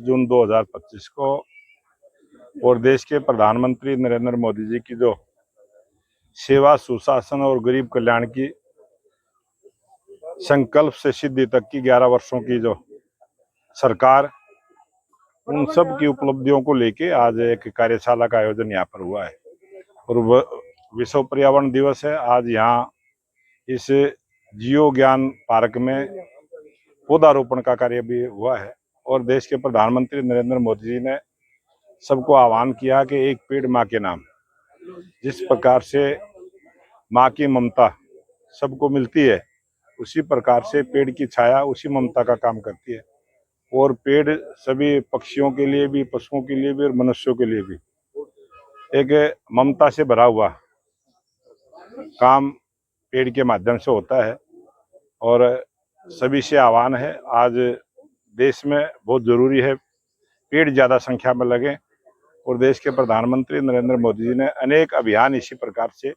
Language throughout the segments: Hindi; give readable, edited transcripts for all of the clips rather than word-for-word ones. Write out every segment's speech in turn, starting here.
जून 2025 को और देश के प्रधानमंत्री नरेंद्र मोदी जी की जो सेवा, सुशासन और गरीब कल्याण की संकल्प से सिद्धि तक की 11 वर्षों की जो सरकार, उन सब की उपलब्धियों को लेके आज एक कार्यशाला का आयोजन यहाँ पर हुआ है। और विश्व पर्यावरण दिवस है। आज यहाँ इस जियो ज्ञान पार्क में पौधारोपण का कार्य भी हुआ है और देश के प्रधानमंत्री नरेंद्र मोदी जी ने सबको आह्वान किया कि एक पेड़ माँ के नाम। जिस प्रकार से माँ की ममता सबको मिलती है, उसी प्रकार से पेड़ की छाया उसी ममता का काम करती है। और पेड़ सभी पक्षियों के लिए भी, पशुओं के लिए भी और मनुष्यों के लिए भी एक ममता से भरा हुआ काम पेड़ के माध्यम से होता है। और सभी से आह्वान है, आज देश में बहुत जरूरी है पेड़ ज्यादा संख्या में लगे। और देश के प्रधानमंत्री नरेंद्र मोदी जी ने अनेक अभियान इसी प्रकार से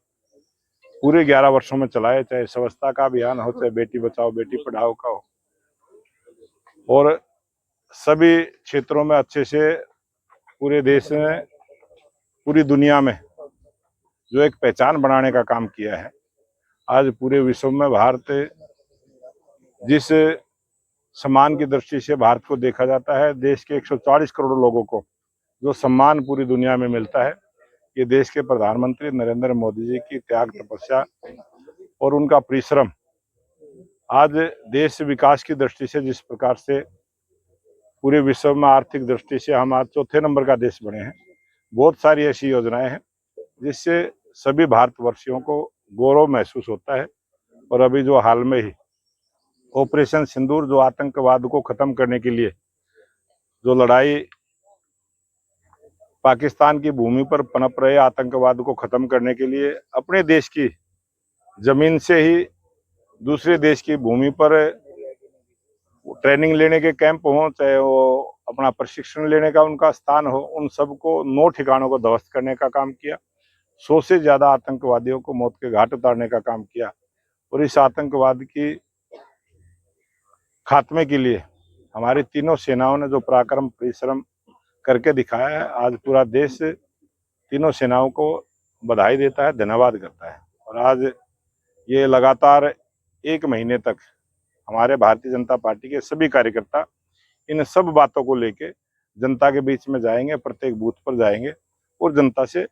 पूरे 11 वर्षों में चलाए, चाहे स्वच्छता का अभियान हो, चाहे बेटी बचाओ बेटी पढ़ाओ का हो, और सभी क्षेत्रों में अच्छे से पूरे देश में, पूरी दुनिया में जो एक पहचान बनाने का काम किया है। आज पूरे विश्व में भारत, जिस सम्मान की दृष्टि से भारत को देखा जाता है, देश के 140 करोड़ लोगों को जो सम्मान पूरी दुनिया में मिलता है, ये देश के प्रधानमंत्री नरेंद्र मोदी जी की त्याग, तपस्या और उनका परिश्रम। आज देश विकास की दृष्टि से जिस प्रकार से पूरे विश्व में आर्थिक दृष्टि से हम आज चौथे नंबर का देश बने हैं, बहुत सारी ऐसी योजनाएं हैं जिससे सभी भारतवर्षियों को गौरव महसूस होता है। और अभी जो हाल में ही ऑपरेशन सिंदूर, जो आतंकवाद को खत्म करने के लिए जो लड़ाई पाकिस्तान की भूमि पर पनप रहे आतंकवाद को खत्म करने के लिए अपने देश की जमीन से ही दूसरे देश की भूमि पर ट्रेनिंग लेने के कैंप हो, चाहे वो अपना प्रशिक्षण लेने का उनका स्थान हो, उन सबको 9 ठिकानों को ध्वस्त करने का काम किया। 100 से ज्यादा आतंकवादियों को मौत के घाट उतारने का काम किया। और इस आतंकवाद की खात्मे के लिए हमारी तीनों सेनाओं ने जो पराक्रम परिश्रम करके दिखाया है, आज पूरा देश तीनों सेनाओं को बधाई देता है, धन्यवाद करता है। और आज ये लगातार 1 महीने तक हमारे भारतीय जनता पार्टी के सभी कार्यकर्ता इन सब बातों को लेके जनता के बीच में जाएंगे, प्रत्येक बूथ पर जाएंगे और जनता से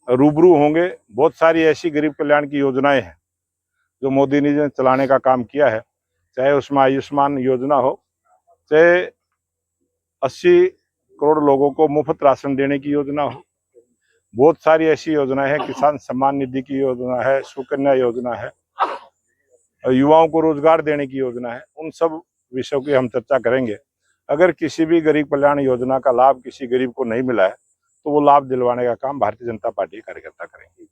रूबरू होंगे। बहुत सारी ऐसी गरीब कल्याण की योजनाएं हैं जो मोदी जी ने चलाने का काम किया है, चाहे उसमें आयुष्मान योजना हो, चाहे 80 करोड़ लोगों को मुफ्त राशन देने की योजना हो। बहुत सारी ऐसी योजनाएं हैं, किसान सम्मान निधि की योजना है, सुकन्या योजना है, युवाओं को रोजगार देने की योजना है। उन सब विषयों की हम चर्चा करेंगे। अगर किसी भी गरीब कल्याण योजना का लाभ किसी गरीब को नहीं मिला है, तो वो लाभ दिलवाने का काम भारतीय जनता पार्टी के कार्यकर्ता करेंगे।